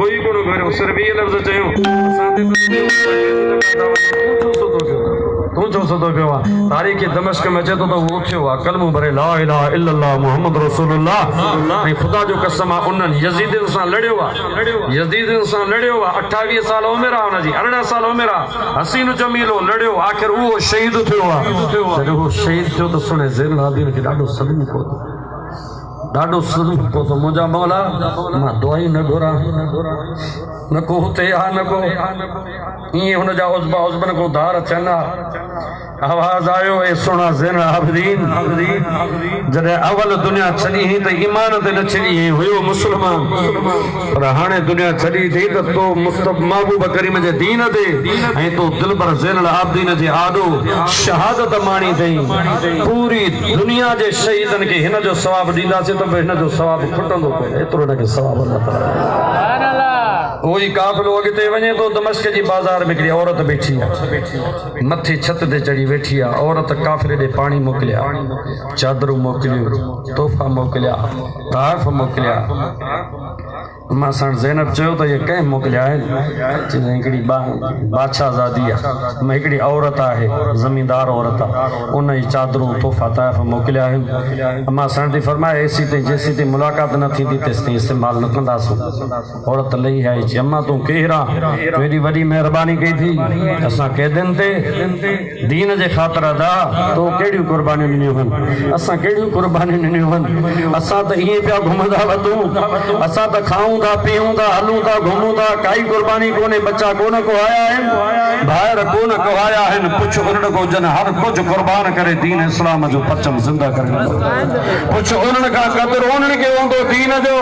कोई को करे सिर्फ ये लफ्ज चयो तू छो सदो पियो आहे तारीख़ दमिश्क में अचे थो त उहो उथियो आहे कलमो भरे ला इलाहा इल्लल्लाह मुहम्मद रसूलुल्लाह ऐं ख़ुदा जो कसम आहे उन्हनि यज़ीदनि सां लड़ियो आहे 28 साल उमिरि आहे हुनजी 18 साल उमिरि आहे हसीन जमीलो लड़ियो आख़िर उहो शहीद थियो आहे जॾहिं उहो शहीद थियो त सुणे ज़ैनुल आबिदीन खे ॾाढो सदमो पहुतो मुंहिंजा मौला मां दुआई न घुरां न को हुते आहे न को ईअं हुनजा उज़बा न को धार थियनि आवाज़ आयो ए सुणा ज़ैनुल आबिदीन जॾहिं अवल दुनिया छॾी हुई त ईमान ते न छॾी हुई हुयो मुस्लमान पर हाणे दुनिया छॾी थी त तो महबूब करीम जे दीन ते ऐं तो दिलबर ज़ैनुल आबिदीन जे आॾो शहादत माणी अथई पूरी दुनिया जे शहीदनि खे हिन जो सवाबु ॾींदासीं त हिन जो सवाबु खुटंदो पए एतिरो हिनखे सवाबु अल्लाह ताला उहो ई काफ़िलो अॻिते वञे थो दमिश्क जी बाज़ार में हिकिड़ी औरत बीठी आहे मथे छत ते चढ़ी वेठी आहे औरत काफ़िले ॾे पाणी मोकिलिया चादरूं मोकिलियूं तोहफ़ा मोकिलिया तोहफ़ा मोकिलिया मां साण ज़ैनब चयो त इहे कंहिं मोकिलिया आहिनि चई हिकिड़ी बादशाहज़ादी आहे मां हिकिड़ी औरत आहे ज़मींदार औरत आहे उन जी चादरूं तोहफ़ा तोहफ़ा मोकिलिया आहिनि मां साण थी फरमाए एसी ताईं जेसीं ताईं मुलाक़ात न थींदी तेसि ताईं इस्तेमालु न कंदासीं औरत लही आई चई अम्मा तूं केरु आहे एॾी वॾी महिरबानी कई थी असां क़ैदियुनि ते दीन जे ख़ातिर अदा तो कहिड़ियूं क़ुर्बानियूं ॾिनियूं आहिनि असां कहिड़ियूं क़ुर्बानियूं ॾिनियूं आहिनि असां त ईअं पिया घुमंदा वठूं असां त खाऊं था पीऊं था हलूं था घुमूं था काई क़ुर्बानी कोन्हे बच्चा कोन कुहाया आहिनि ॿाहिरि कोन कुहाया आहिनि पुछ उन्हनि खां जन हर कुझु क़ुर्बान करे दीन इस्लाम जो परचम ज़िंदा करे पुछ उन्हनि खां क़दुरु उन्हनि खे हूंदो दीन जो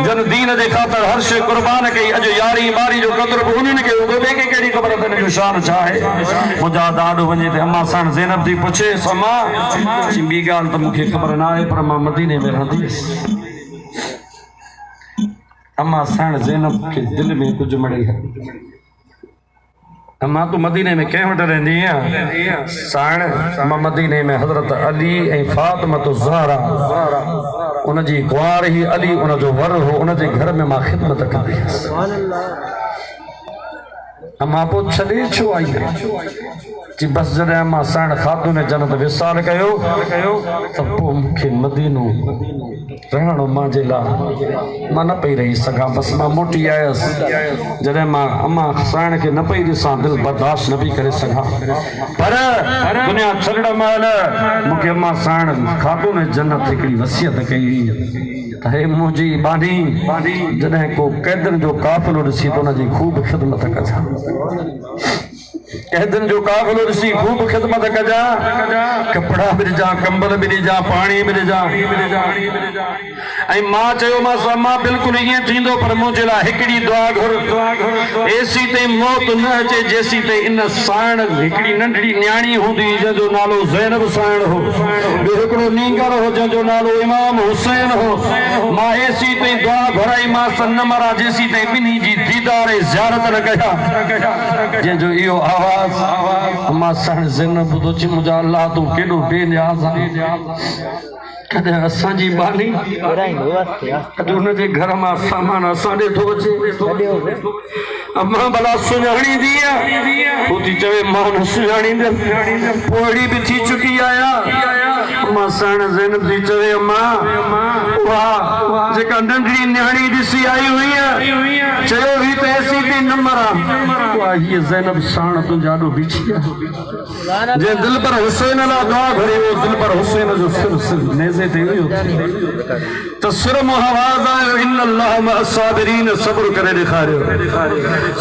जन दीन जे ख़ातिर हर शइ क़ुर्बान कई अॼु यारी ॿारी जो क़दुरु बि उन्हनि खे हूंदो ॿिए खे कहिड़ी ख़बर अथनि जो शान छा आहे मुंहिंजा ॾाढो वञे त अम्मा साण ज़ैनब थी पुछे अम्मा ॿी ॻाल्हि त मूंखे ख़बर न आहे पर मां मदीने में रहंदी हुअसि अम्मा साण ज़ैनब के दिल में कुछ मड़े अम्मा तू मदीने में कंहिं वटि रहंदी आहीं साण मां मदीने में हज़रत अली ऐं फातिमा ज़हरा उन जी कुंवार ही अली उन जो वर हो उन जे घर में मां ख़िदमत कंदी हुअसि अम्मा पोइ छॾे छो आई जी बस जॾहिं अम्मा साण ख़ातून जन्नत विसाल कयो त पोइ मूंखे मदीनो रहणो मां जे लाइ मां न पई रही सघां बसि मां मोटी आयसि जॾहिं मां अम्मा साण खे न पई ॾिसां दिलि बर्दाश्त न पई करे सघां पर दुनिया छॾण महिल मूंखे अम्मा साण ख़ातून जन्नत हिकिड़ी वसियत कई त हे मुंहिंजी बानी जॾहिं को कैदनि जो काफ़िलो ॾिसी त उनजी ख़ूब ख़िदमत कजां कैदन जो काफ़िलो ॾिसी खूब ख़िदमत कजा कपड़ा बि ॾिजा कंबल बि ॾिजा पाणी बि ॾिजा ऐं मां चयोमांसि अम्मा बिल्कुलु ईअं थींदो पर मुंहिंजे लाइ हिकिड़ी दुआ घुर एसी ते मौत न अचे जेसी ते इन साण हिकिड़ी नंढड़ी न्याणी हूंदी जंहिंजो नालो ज़ैनब साण हो ॿियो हिकिड़ो नींगर हो जंहिंजो नालो इमाम हुसैन हो मां एसी ते दुआ घुराईमांसि न मरां जेसी ते ॿिन्ही जी दीदार ज़ियारत न कया जंहिंजो इहो आवाज़ अम्मा साण ज़ैनब ॿुधो चई मुंहिंजा अल्लाह तूं केॾो बेनियाज़ आहे कॾहिं असांजी बानी अॼु हुनजे घर मां सामान असां ॾे थो अचे अम्मा भला सुञाणींदी आहे हू थी चवे मां न सुञाणींदमि पोड़ी बि थी चुकी आहियां अम्मा साण ज़ैनब थी चवे अम्मा वाह जेका नंढड़ी न्याणी ॾिसी आई हुई चयो ही त एसी ते न मरां वाह हीअ ज़ैनब साण तुंहिंजा ॾो बीठी आहे जे दिल पर हुसैन लाइ दुआ घुरे हो दिल पर हुसैन जो सिर नेज़े ते हुयो त सिर मां आवाज़ आयो इन अल्लाह मा साबिरीन सब्र करे ॾेखारियो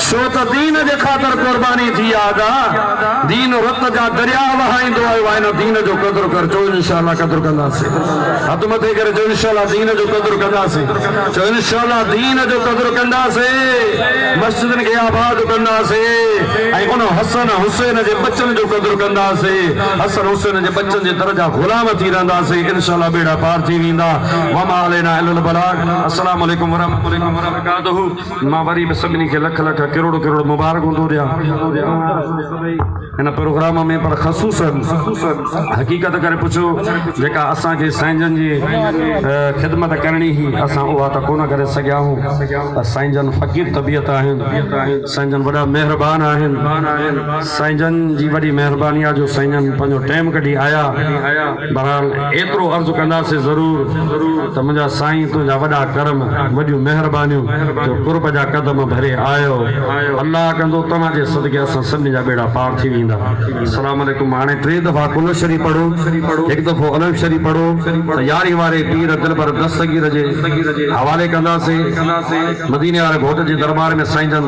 छो त दीन जे ख़ातिर क़ुर्बानी थी आदा दीन रत जा दरिया वहाईंदो आयो आहे न दीन जो क़दुरु कर चो इंशाअल्लाह क़दुरु कंदासीं हथ मथे करे चो इंशाअल्लाह दीन जो क़दुरु कंदासीं चो इंशाअल्लाह दीन जो क़दुरु कंदासीं मस्जिदनि खे आबाद कंदा कंदासीं ऐं उन हसन हुसैन जे बच्चन जो क़दुरु कंदासीं हसन हुसैन जे बच्चन जे दर्जा गुलाम थी रहंदासीं इंशाअल्लाह बेड़ा पार थी वेंदा वमा अलैना इल्लल बलाग अस्सलामु अलैकुम वरहमतुल्लाहि वबरकातुहू मां वरी बि सभिनी खे लख लख करोड़ करोड़ मुबारक हूंदो ॾियां इन प्रोग्राम में पर ख़ुसूसन हक़ीक़त करे पुछो जेका असांखे साईंजन जी ख़िदमत करणी ही असां उहा त कोन करे सघिया आहियूं साईंजन फ़क़ीर तबियत आहिनि साईंजन वॾा महिरबान आहिनि साईंजन जी वॾी महिरबानी आहे जो साईंजन पंहिंजो टाइम कढी आया बहरहाल एतिरो अर्ज़ु कंदासीं ज़रूर त मुंहिंजा साईं तुंहिंजा वॾा करम वॾियूं महिरबानियूं जो कुर्ब जा कदम भरे आयो अल्लाह कंदो तव्हांजे सदके असां सभिनी जा बेड़ा पार थी वेंदा अस्सलामु अलैकुम हाणे 3 दफ़ा कुल शरीफ़ पढ़ो हिकु दफ़ो अलग शरीफ़ पढ़ो त यारी वारे पीर दिलबर दस्तगीर जे हवाले कंदासीं मदीने वारे घोट जे दरबार में साईं जन